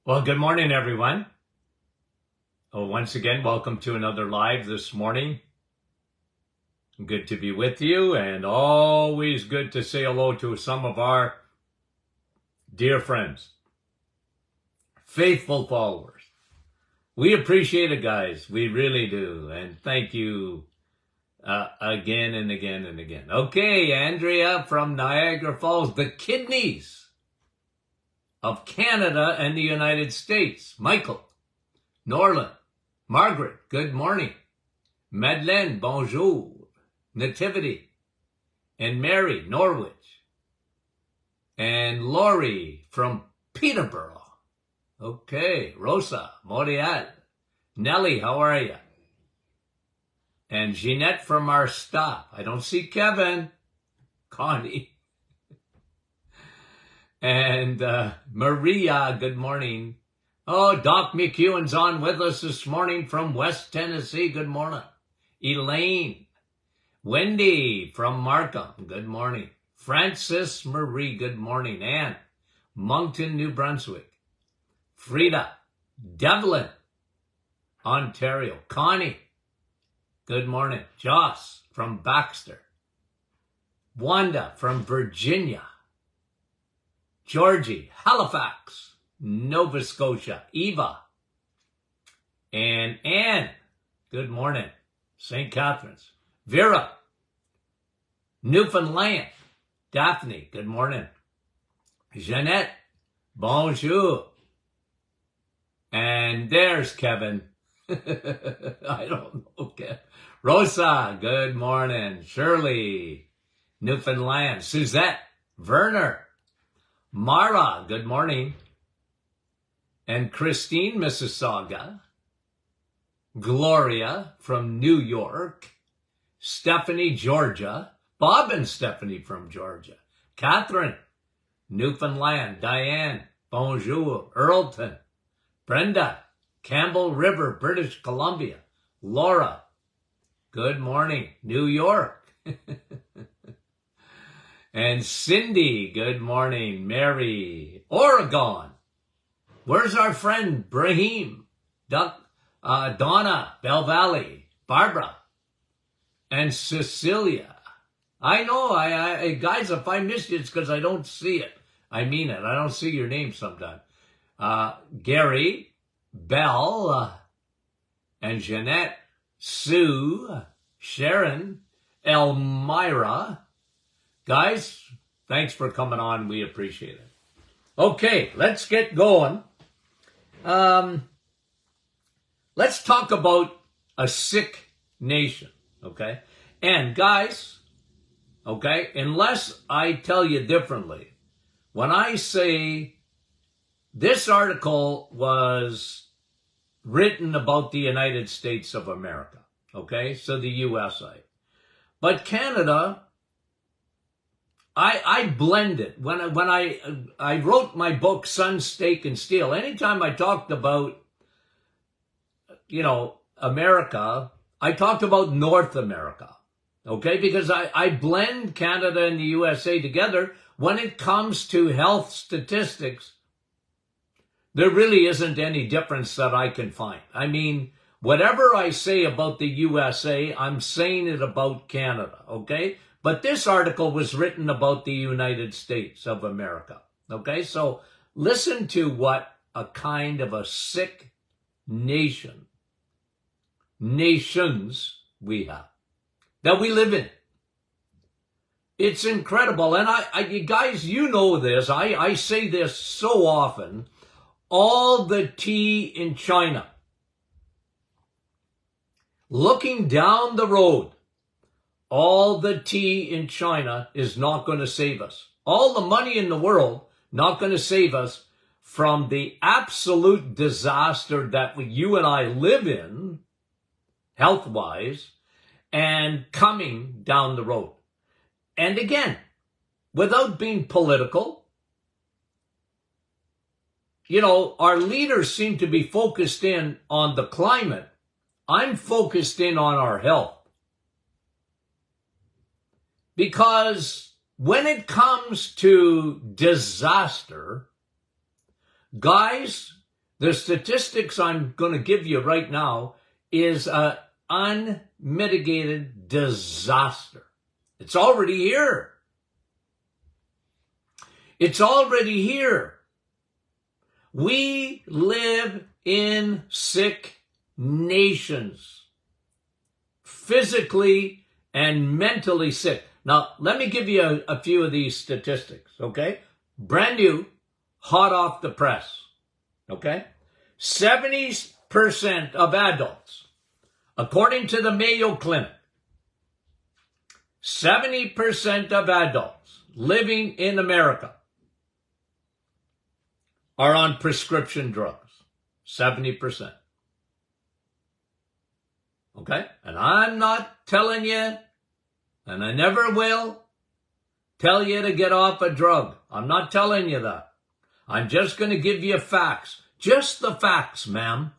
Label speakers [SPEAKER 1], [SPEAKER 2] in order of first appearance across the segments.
[SPEAKER 1] Well, good morning, everyone. Once again, welcome to another live this morning. Good to be with you, and always good to say hello to some of our dear friends, faithful followers. We appreciate it, guys. We really do, and thank you again and again and again. Okay, Andrea from Niagara Falls, the kidneys of Canada and the United States. Michael, Norland, Margaret, good morning. Madeleine, bonjour. Nativity, and Mary, Norwich, and Lori from Peterborough. Okay, Rosa, Montreal. Nellie, how are you? And Jeanette from our stop. I don't see Kevin. Connie. And Maria, good morning. Oh, Doc McEwen's on with us this morning from West Tennessee. Good morning. Elaine. Wendy from Markham. Good morning. Francis Marie. Good morning. Anne. Moncton, New Brunswick. Frida. Devlin. Ontario. Connie. Good morning. Joss from Baxter. Wanda from Virginia. Georgie, Halifax, Nova Scotia. Eva. And Anne, good morning. St. Catharines. Vera, Newfoundland. Daphne, good morning. Jeanette, bonjour. And there's Kevin. I don't know, Kevin. Rosa, good morning. Shirley, Newfoundland. Suzette, Werner. Mara, good morning. And Christine, Mississauga. Gloria from New York. Stephanie, Georgia. Bob and Stephanie from Georgia. Catherine, Newfoundland. Diane, bonjour. Earlton. Brenda, Campbell River, British Columbia. Laura, good morning. New York. And Cindy, good morning. Mary, Oregon. Where's our friend Brahim? Donna, Bell Valley. Barbara. And Cecilia. I know, I guys, if I missed you, it's because I don't see it. I mean it. I don't see your name sometimes. Gary, Belle, and Jeanette, Sue, Sharon, Elmira. Guys, thanks for coming on. We appreciate it. Okay, let's get going. Let's talk about a sick nation, okay? And guys, okay, unless I tell you differently, when I say this article was written about the United States of America, okay, so the USA. But Canada, I blend it. When I wrote my book, Sun, Steak, and Steel, anytime I talked about, America, I talked about North America, okay? Because I blend Canada and the USA together. When it comes to health statistics, there really isn't any difference that I can find. I mean, whatever I say about the USA, I'm saying it about Canada, okay? But this article was written about the United States of America, okay? So listen to what a kind of a sick nations we have, that we live in. It's incredible. And you guys, you know this. I say this so often. All the tea in China. Looking down the road, all the tea in China is not going to save us. All the money in the world, not going to save us from the absolute disaster that you and I live in, health-wise, and coming down the road. And again, without being political, our leaders seem to be focused in on the climate. I'm focused in on our health. Because when it comes to disaster, guys, The statistics I'm going to give you right now is an unmitigated disaster. It's already here. It's already here. We live in sick nations, physically and mentally sick. Now, let me give you a few of these statistics, okay? Brand new, hot off the press, okay? 70% of adults, according to the Mayo Clinic, 70% of adults living in America are on prescription drugs. 70%. Okay? And I'm not telling you, and I never will, tell you to get off a drug. I'm not telling you that. I'm just going to give you facts. Just the facts, ma'am.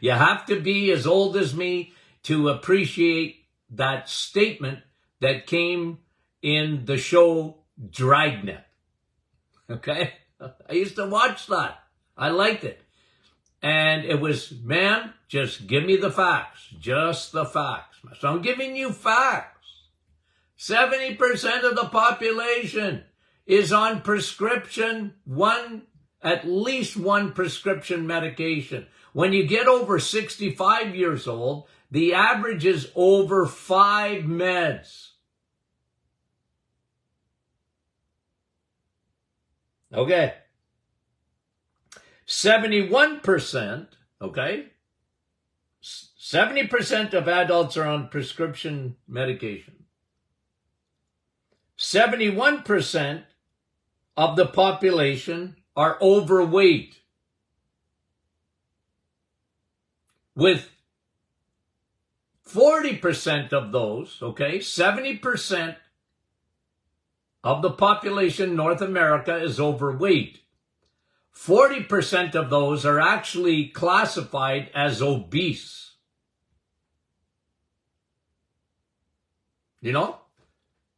[SPEAKER 1] You have to be as old as me to appreciate that statement that came in the show Dragnet. Okay? I used to watch that. I liked it. And it was, ma'am, just give me the facts. Just the facts. So I'm giving you facts. 70% of the population is on prescription, at least one prescription medication. When you get over 65 years old, the average is over 5 meds. Okay. 71%, okay? 70% of adults are on prescription medication. 71% of the population are overweight, with 40% of those, okay, 70% of the population in North America is overweight. 40% of those are actually classified as obese. You know?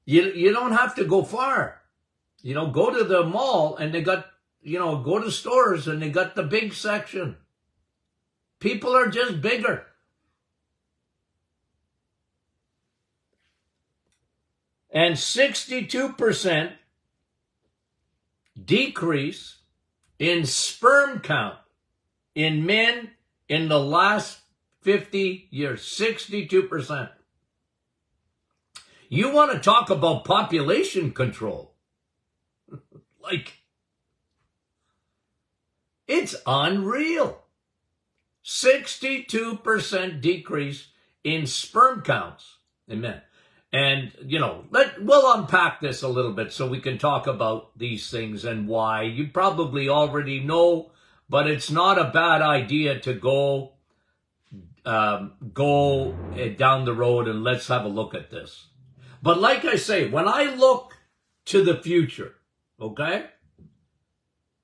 [SPEAKER 1] You don't have to go far. You know, go to the mall and they got, you know, go to stores and they got the big section. People are just bigger. And 62% decrease in sperm count in men in the last 50 years. 62%. You want to talk about population control? Like, it's unreal. 62% decrease in sperm counts in men. And, you know, we'll unpack this a little bit so we can talk about these things and why. You probably already know, but it's not a bad idea to go down the road and let's have a look at this. But like I say, when I look to the future, okay?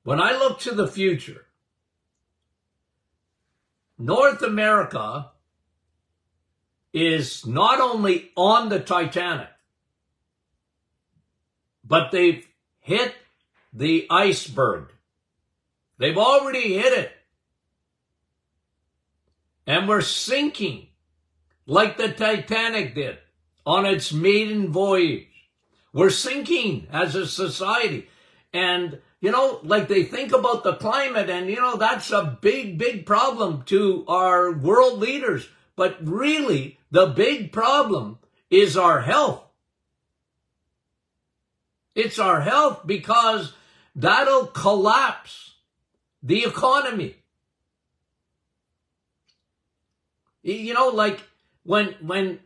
[SPEAKER 1] When I look to the future, North America is not only on the Titanic, but they've hit the iceberg. They've already hit it. And we're sinking like the Titanic did on its maiden voyage. We're sinking as a society. And, you know, like they think about the climate and, you know, that's a big, big problem to our world leaders. But really, the big problem is our health. It's our health because that'll collapse the economy. You know, like when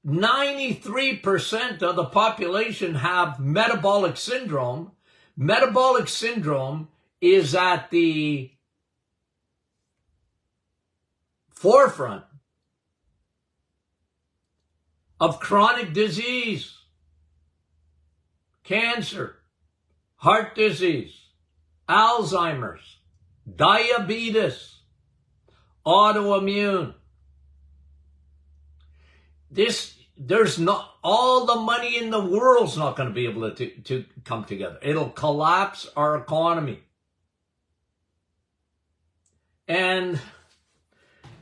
[SPEAKER 1] 93% of the population have metabolic syndrome is at the forefront of chronic disease, cancer, heart disease, Alzheimer's, diabetes, autoimmune. There's not, all the money in the world's not going to be able to come together. It'll collapse our economy. And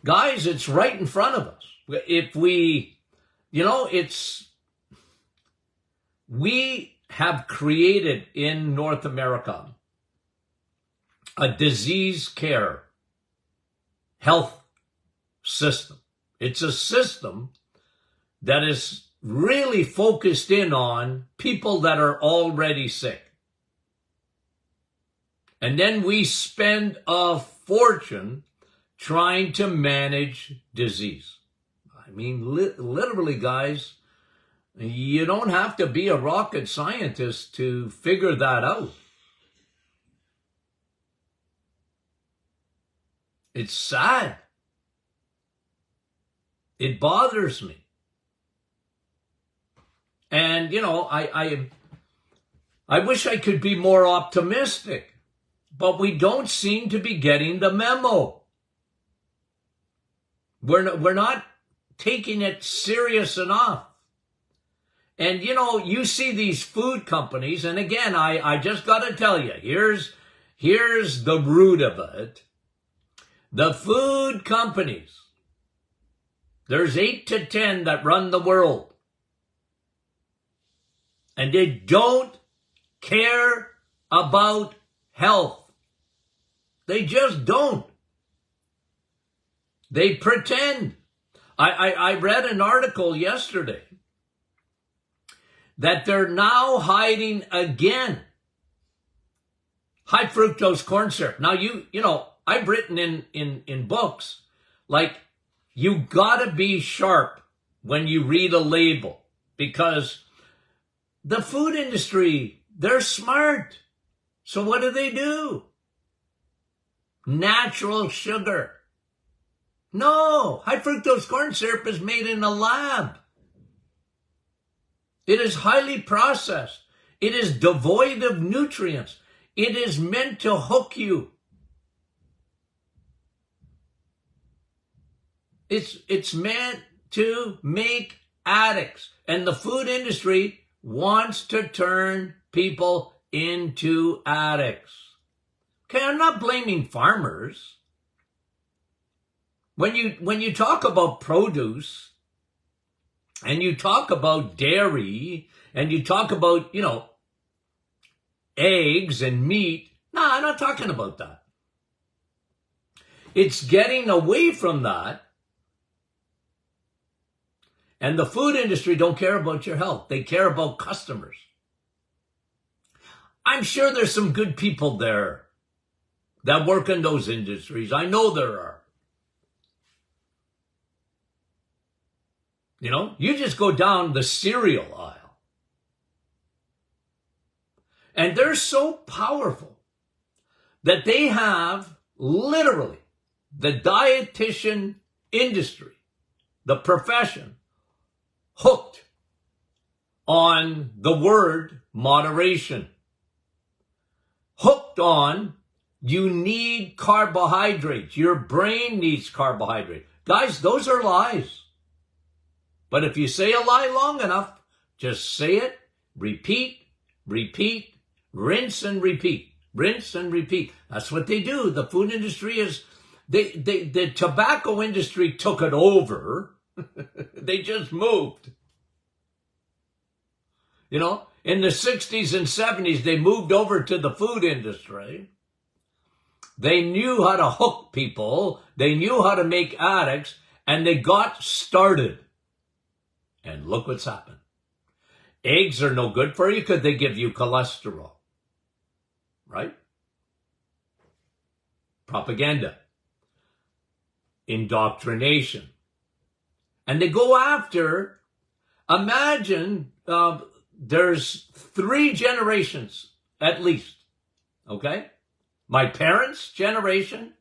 [SPEAKER 1] guys, it's right in front of us. If we, we have created in North America a disease care health system. It's a system that is really focused in on people that are already sick. And then we spend a fortune trying to manage disease. I mean, literally, guys, you don't have to be a rocket scientist to figure that out. It's sad. It bothers me. And, I wish I could be more optimistic, but we don't seem to be getting the memo. We're not taking it serious enough. And, you see these food companies, and again, I just got to tell you, here's the root of it. The food companies, there's 8 to 10 that run the world. And they don't care about health. They just don't. They pretend. I read an article yesterday that they're now hiding again high fructose corn syrup. Now, I've written in books, like, you gotta be sharp when you read a label, because the food industry, they're smart. So what do? Natural sugar. No, high fructose corn syrup is made in a lab. It is highly processed. It is devoid of nutrients. It is meant to hook you. It's meant to make addicts. And the food industry wants to turn people into addicts. Okay, I'm not blaming farmers. When you talk about produce, and you talk about dairy, and you talk about, eggs and meat, no, I'm not talking about that. It's getting away from that. And the food industry don't care about your health. They care about customers. I'm sure there's some good people there that work in those industries. I know there are. You just go down the cereal aisle. And they're so powerful that they have literally the dietitian industry, the profession, hooked on the word moderation. Hooked on, you need carbohydrates. Your brain needs carbohydrates. Guys, those are lies. But if you say a lie long enough, just say it, repeat, rinse and repeat, rinse and repeat. That's what they do. The food industry is, the tobacco industry took it over. They just moved. In the 60s and 70s, they moved over to the food industry. They knew how to hook people. They knew how to make addicts, and they got started. And look what's happened. Eggs are no good for you because they give you cholesterol. Right? Propaganda. Indoctrination. And they go after, imagine there's 3 generations at least. Okay? My parents' generation,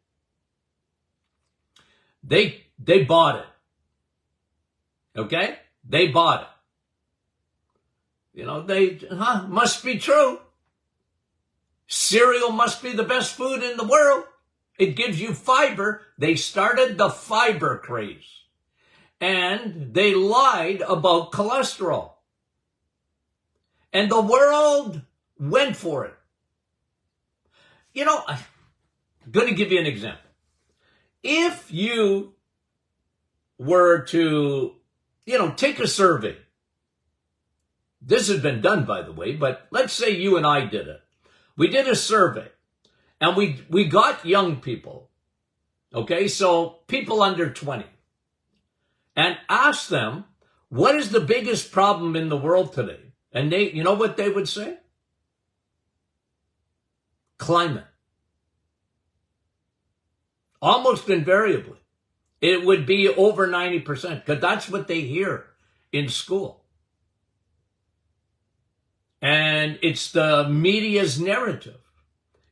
[SPEAKER 1] they bought it. Okay? They bought it. Must be true. Cereal must be the best food in the world. It gives you fiber. They started the fiber craze. And they lied about cholesterol. And the world went for it. I'm going to give you an example. If you were to, take a survey, this has been done, by the way, but let's say you and I did it. We did a survey, and we got young people, okay, so people under 20, and asked them, what is the biggest problem in the world today? And they, you know what they would say? Climate. Almost invariably. It would be over 90%, because that's what they hear in school. And it's the media's narrative.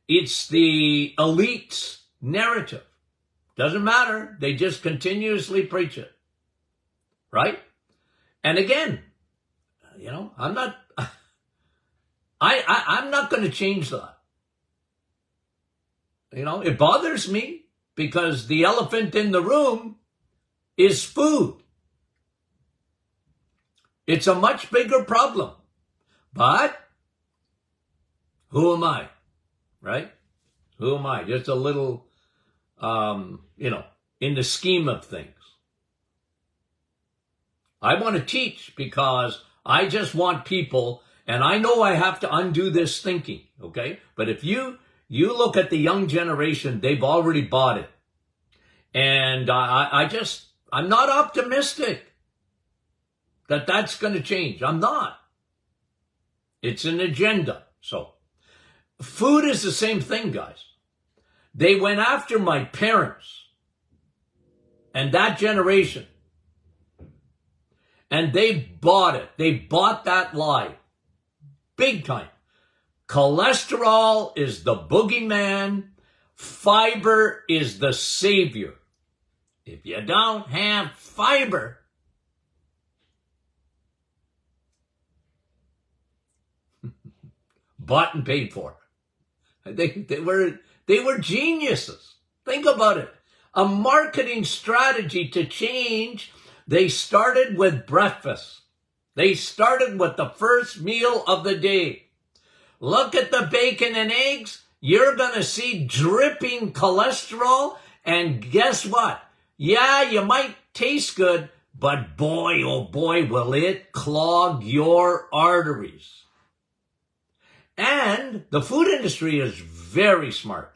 [SPEAKER 1] It's the elite's narrative. Doesn't matter. They just continuously preach it. Right? And again, I'm not going to change that. It bothers me because the elephant in the room is food. It's a much bigger problem. But who am I? Right? Who am I? Just a little, in the scheme of things. I want to teach because I just want people, and I know I have to undo this thinking, okay? But if you look at the young generation, they've already bought it. And I'm not optimistic that that's going to change. I'm not. It's an agenda. So food is the same thing, guys. They went after my parents and that generation. And they bought it. They bought that lie. Big time. Cholesterol is the boogeyman. Fiber is the savior. If you don't have fiber, bought and paid for. They were geniuses. Think about it. A marketing strategy to change. They started with breakfast. They started with the first meal of the day. Look at the bacon and eggs. You're going to see dripping cholesterol. And guess what? Yeah, you might taste good, but boy, oh boy, will it clog your arteries. And the food industry is very smart.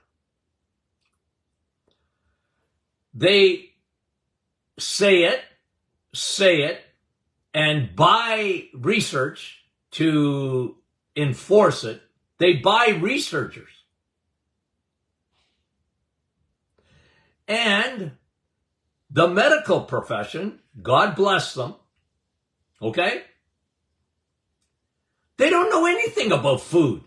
[SPEAKER 1] They say it, and buy research to enforce it. They buy researchers. And the medical profession, God bless them, okay? They don't know anything about food.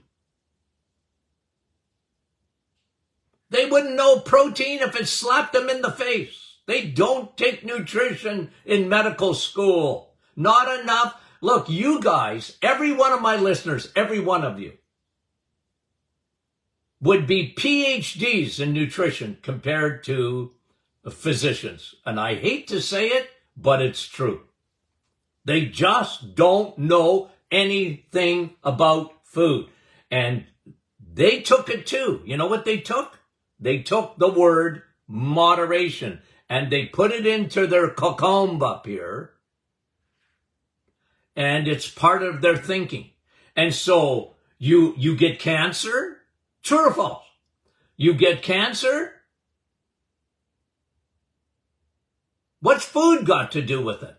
[SPEAKER 1] They wouldn't know protein if it slapped them in the face. They don't take nutrition in medical school. Not enough. Look, you guys, every one of my listeners, every one of you, would be PhDs in nutrition compared to physicians. And I hate to say it, but it's true. They just don't know anything about food. And they took it too. You know what they took? They took the word moderation and they put it into their cocomb up here. And it's part of their thinking. And so you get cancer? True or false? You get cancer? What's food got to do with it?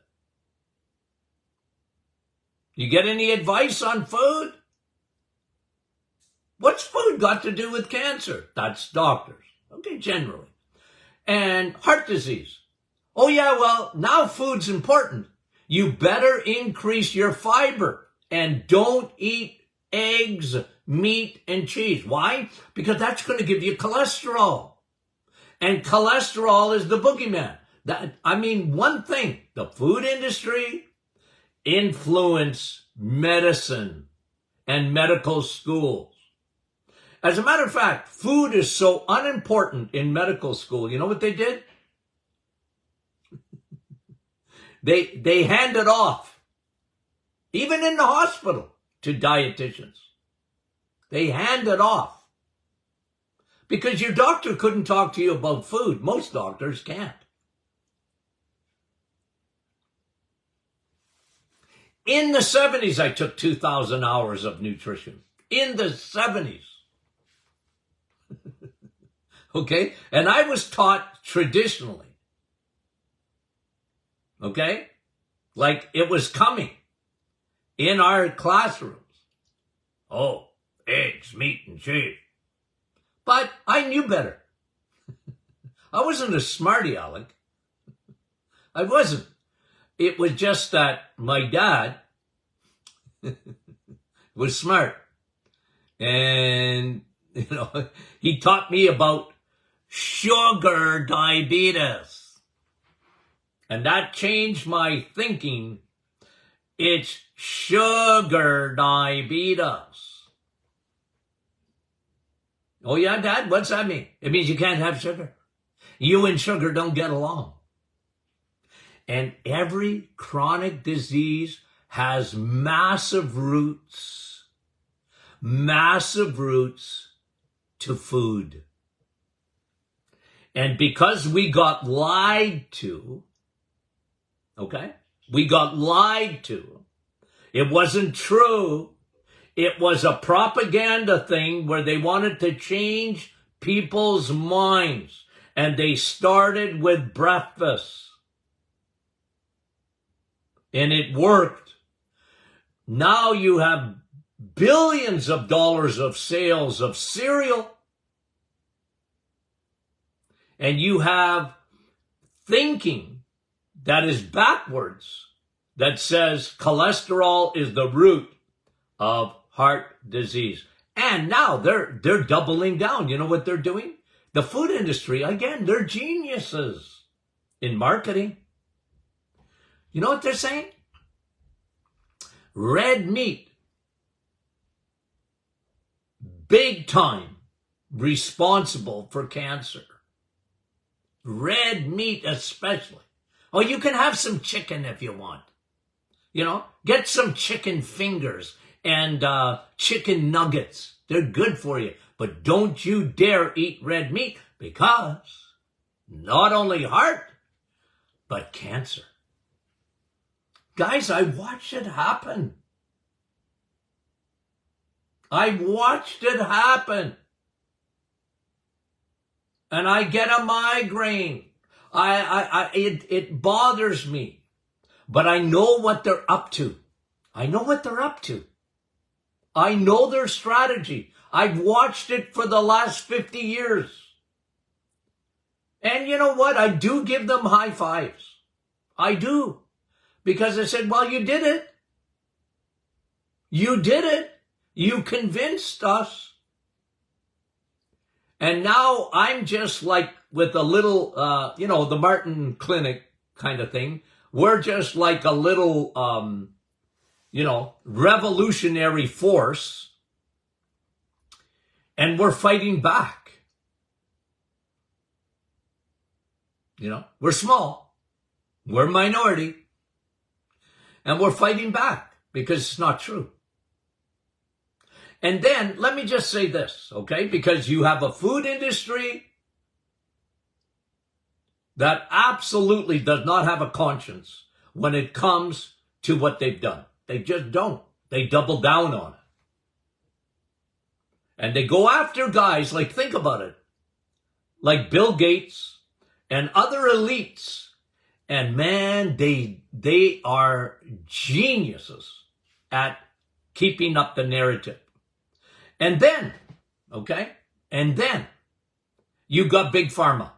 [SPEAKER 1] You get any advice on food? What's food got to do with cancer? That's doctors. Okay, generally. And heart disease. Oh yeah, well, now food's important. You better increase your fiber and don't eat eggs, meat, and cheese. Why? Because that's going to give you cholesterol. And cholesterol is the boogeyman. One thing, the food industry influence medicine and medical schools. As a matter of fact, food is so unimportant in medical school. You know what they did? They hand it off, even in the hospital, to dietitians. They hand it off. Because your doctor couldn't talk to you about food. Most doctors can't. In the 70s, I took 2,000 hours of nutrition. In the 70s. Okay? And I was taught traditionally. Okay? Like it was coming in our classrooms. Oh, eggs, meat, and cheese. But I knew better. I wasn't a smarty aleck. I wasn't. It was just that my dad was smart. And, he taught me about sugar diabetes. And that changed my thinking. It's sugar diabetes. Oh yeah, Dad, what's that mean? It means you can't have sugar. You and sugar don't get along. And every chronic disease has massive roots to food. And because we got lied to, okay? We got lied to. It wasn't true. It was a propaganda thing where they wanted to change people's minds. And they started with breakfast. And it worked. Now you have billions of dollars of sales of cereal. And you have thinking that is backwards, that says cholesterol is the root of heart disease. And now they're doubling down. You know what they're doing? The food industry, again, they're geniuses in marketing. You know what they're saying? Red meat, big time responsible for cancer. Red meat especially. Oh, you can have some chicken if you want. Get some chicken fingers and chicken nuggets. They're good for you. But don't you dare eat red meat, because not only heart, but cancer. Guys, I watched it happen. I watched it happen. And I get a migraine. It bothers me. But I know what they're up to. I know what they're up to. I know their strategy. I've watched it for the last 50 years. And you know what? I do give them high fives. I do. Because I said, well, you did it. You did it. You convinced us. And now I'm just like with a little, the Martin Clinic kind of thing. We're just like a little, revolutionary force. And we're fighting back. We're small. We're minority. And we're fighting back because it's not true. And then, let me just say this, okay? Because you have a food industry that absolutely does not have a conscience when it comes to what they've done. They just don't. They double down on it. And they go after guys, like, think about it, like Bill Gates and other elites. And man, they are geniuses at keeping up the narrative. And then, you got Big Pharma.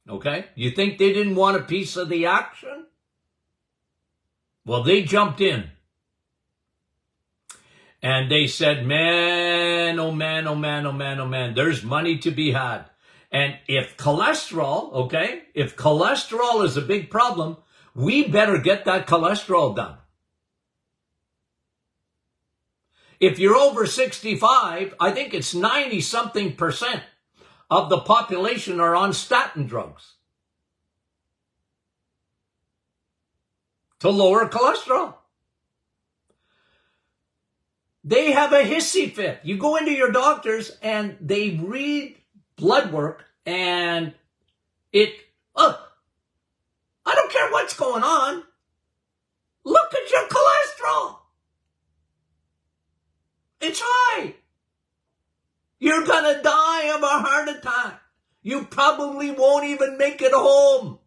[SPEAKER 1] Okay? You think they didn't want a piece of the action? Well, they jumped in. And they said, man, oh man, oh man, oh man, oh man, there's money to be had. And if cholesterol is a big problem, we better get that cholesterol done. If you're over 65, I think it's 90-something% of the population are on statin drugs to lower cholesterol. They have a hissy fit. You go into your doctors and they read blood work and I don't care what's going on. Look at your cholesterol. It's high. You're going to die of a heart attack. You probably won't even make it home.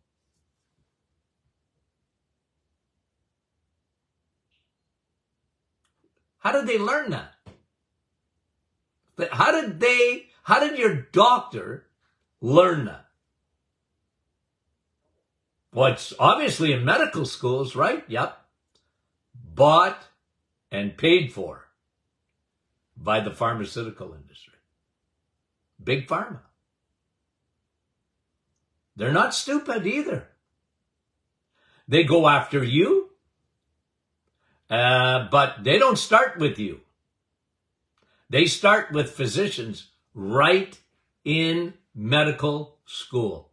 [SPEAKER 1] How did they learn that? How did your doctor learn that? Well, it's obviously in medical schools, right? Yep. Bought and paid for by the pharmaceutical industry. Big pharma. They're not stupid either. They go after you, but they don't start with you. They start with physicians right in medical school.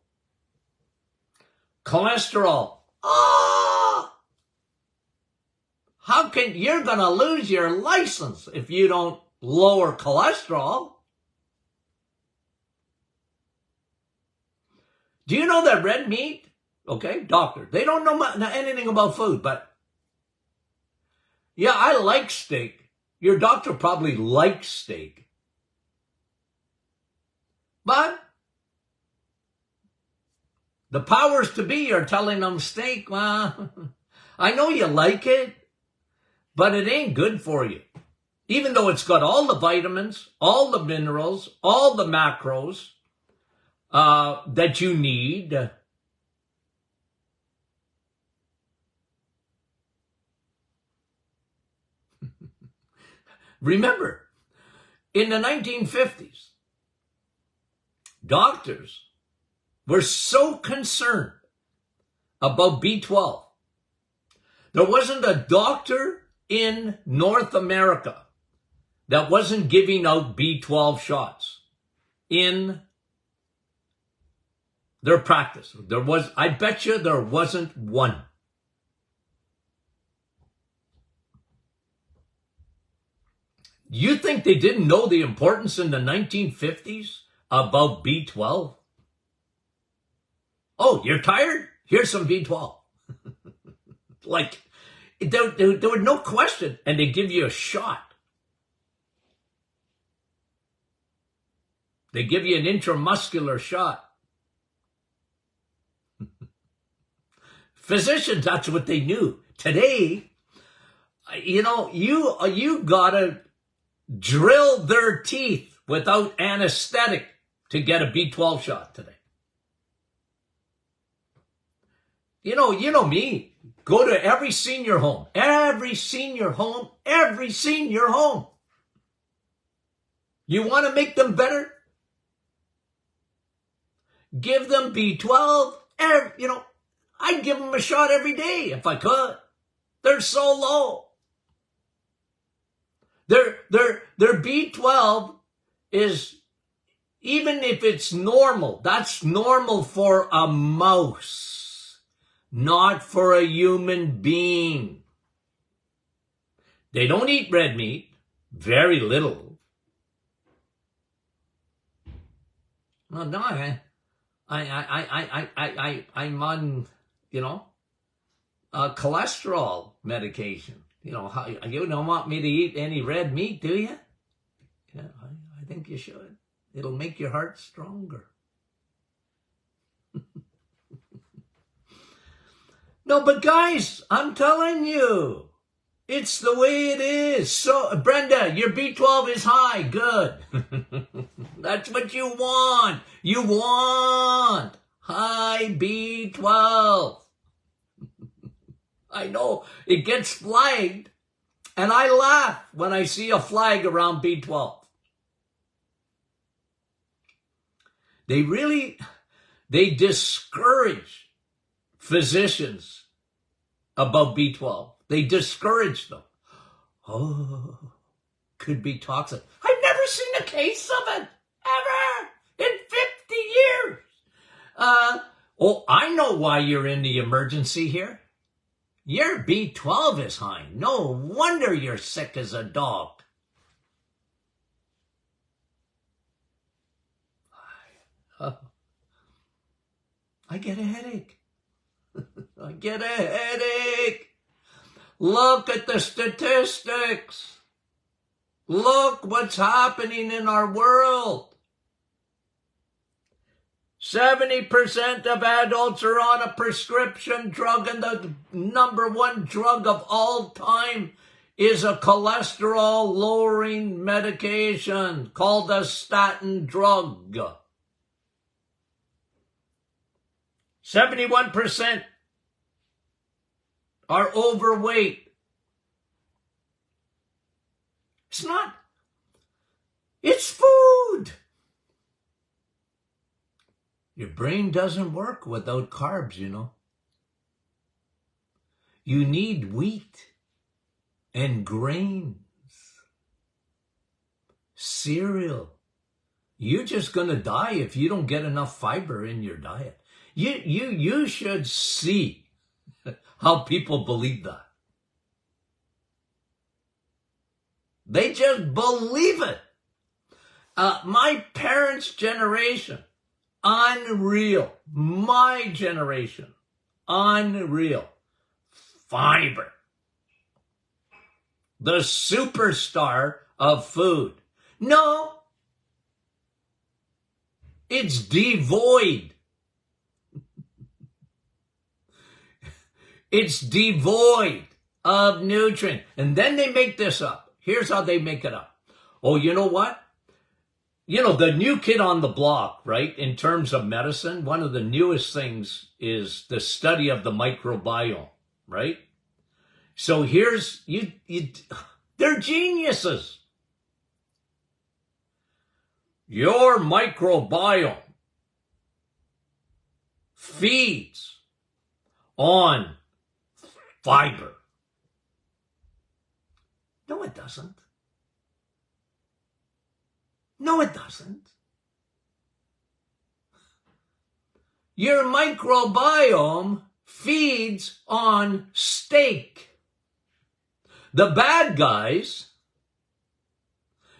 [SPEAKER 1] Cholesterol. How can you're going to lose your license if you don't lower cholesterol? Do you know that red meat? Okay, doctor. They don't know anything about food, but yeah, I like steak. Your doctor probably likes steak. But the powers to be are telling them steak, well, I know you like it, but it ain't good for you. Even though it's got all the vitamins, all the minerals, all the macros that you need. Remember, in the 1950s, doctors were so concerned about B12. There wasn't a doctor in North America that wasn't giving out B12 shots in their practice. I bet you there wasn't one. You think they didn't know the importance in the 1950s about B12? Oh, you're tired? Here's some B12. Like, there was no question, and they give you a shot. They give you an intramuscular shot. Physicians, that's what they knew. Today, you gotta drill their teeth without anesthetic to get a B12 shot today. You know me. Go to every senior home. You want to make them better? Give them B12. I'd give them a shot every day if I could. They're so low. Their B12 is, even if it's normal, that's normal for a mouse, not for a human being. They don't eat red meat, very little. Well, no, I'm on, cholesterol medication. You don't want me to eat any red meat, do you? Yeah, I think you should. It'll make your heart stronger. No, but guys, I'm telling you, it's the way it is. So, Brenda, your B12 is high. Good. That's what you want. You want high B12. I know it gets flagged, and I laugh when I see a flag around B12. They discourage physicians about B12. They discourage them. Oh, could be toxic. I've never seen a case of it, ever, in 50 years. I know why you're in the emergency here. Your B12 is high. No wonder you're sick as a dog. I get a headache. I get a headache. Look at the statistics. Look what's happening in our world. 70% of adults are on a prescription drug, and the number one drug of all time is a cholesterol-lowering medication called a statin drug. 71% are overweight. It's food. Your brain doesn't work without carbs, you know. You need wheat and grains, cereal. You're just going to die if you don't get enough fiber in your diet. You should see how people believe that. They just believe it. My parents' generation, unreal. My generation, unreal. Fiber. The superstar of food. No, it's devoid. It's devoid of nutrient. And then they make this up. Here's how they make it up. Oh, you know what? You know, the new kid on the block, right? In terms of medicine, one of the newest things is the study of the microbiome, right? So here's, they're geniuses. Your microbiome feeds on fiber. No, it doesn't. No, it doesn't. Your microbiome feeds on steak. The bad guys,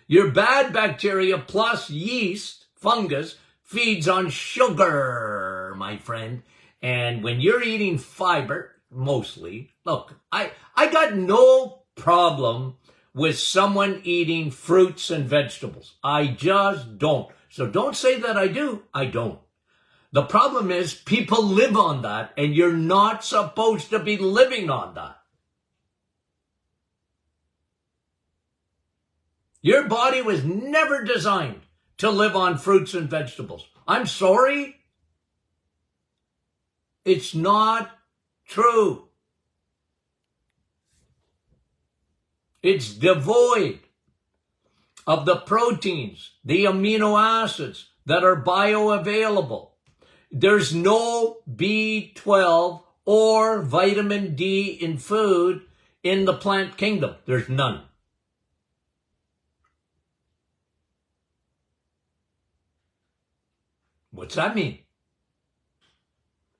[SPEAKER 1] your bad bacteria plus yeast, fungus, feeds on sugar, my friend. And when you're eating fiber, mostly, look, I got no problem with someone eating fruits and vegetables. I just don't. So don't say that I do. I don't. The problem is people live on that, and you're not supposed to be living on that. Your body was never designed to live on fruits and vegetables. I'm sorry. It's not true. It's devoid of the proteins, the amino acids that are bioavailable. There's no B12 or vitamin D in food in the plant kingdom. There's none. What's that mean?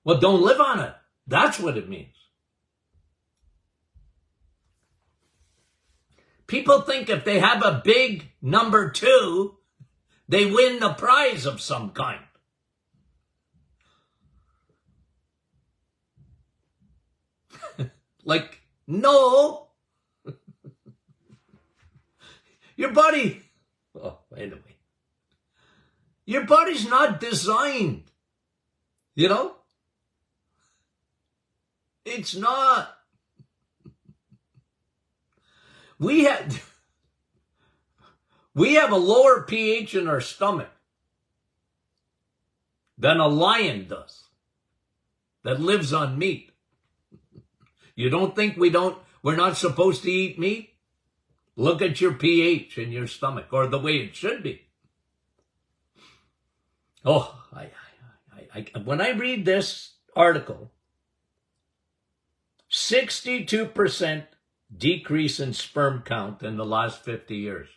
[SPEAKER 1] Well, don't live on it. That's what it means. People think if they have a big number 2, they win the prize of some kind. Like, no. Your body, anyway. Your body's not designed, you know? It's not. We have a lower pH in our stomach than a lion does that lives on meat. You don't think we're not supposed to eat meat? Look at your pH in your stomach, or the way it should be. Oh, when I read this article, 62% decrease in sperm count in the last 50 years.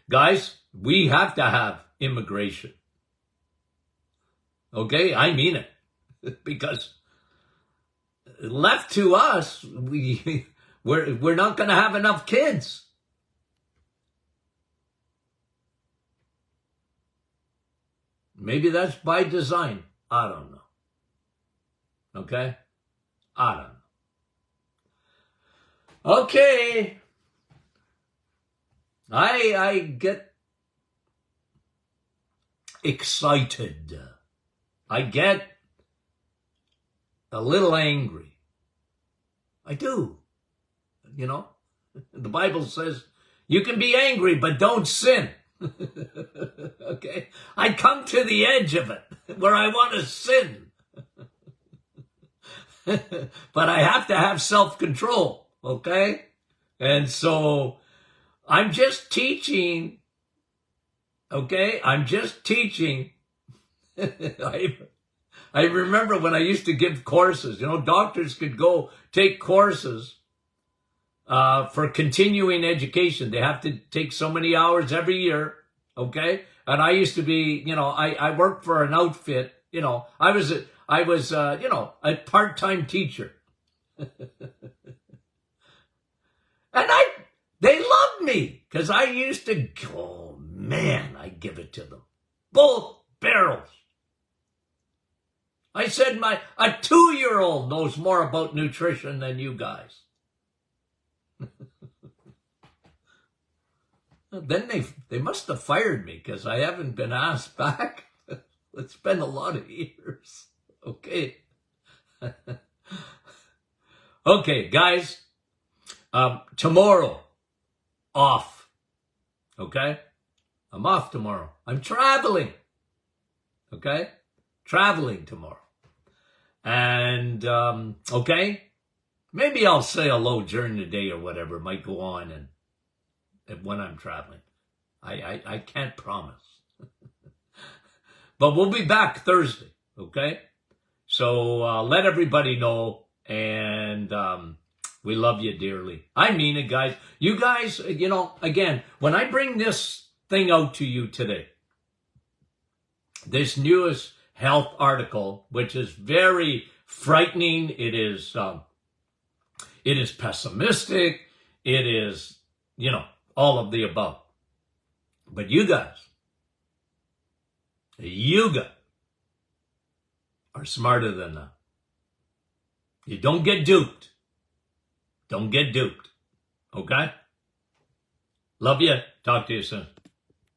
[SPEAKER 1] Guys, we have to have immigration. Okay, I mean it. Because left to us, we're not going to have enough kids. Maybe that's by design. I don't know. Okay? I don't know. Okay. I get excited. I get a little angry. I do. You know, the Bible says you can be angry, but don't sin. Okay? I come to the edge of it where I want to sin. But I have to have self-control. Okay? And so I'm just teaching. Okay? I'm just teaching. I remember when I used to give courses, you know, doctors could go take courses for continuing education. They have to take so many hours every year, okay? And I used to be, you know, I worked for an outfit, you know, I was you know, a part-time teacher. And they loved me because I used to, oh man, I give it to them. Both barrels. I said a 2-year-old knows more about nutrition than you guys. Then they must have fired me because I haven't been asked back. It's been a lot of years. Okay. Okay, guys. Tomorrow, off. Okay? I'm off tomorrow. I'm traveling. Okay? Traveling tomorrow. And, okay? Maybe I'll say hello during the day or whatever. Might go on and when I'm traveling. I can't promise. But we'll be back Thursday, okay? So let everybody know, and we love you dearly. I mean it, guys. You guys, you know, again, when I bring this thing out to you today, this newest health article, which is very frightening, it is pessimistic, it is, you know, all of the above. But you guys are smarter than that. You don't get duped. Don't get duped. Okay? Love you. Talk to you soon.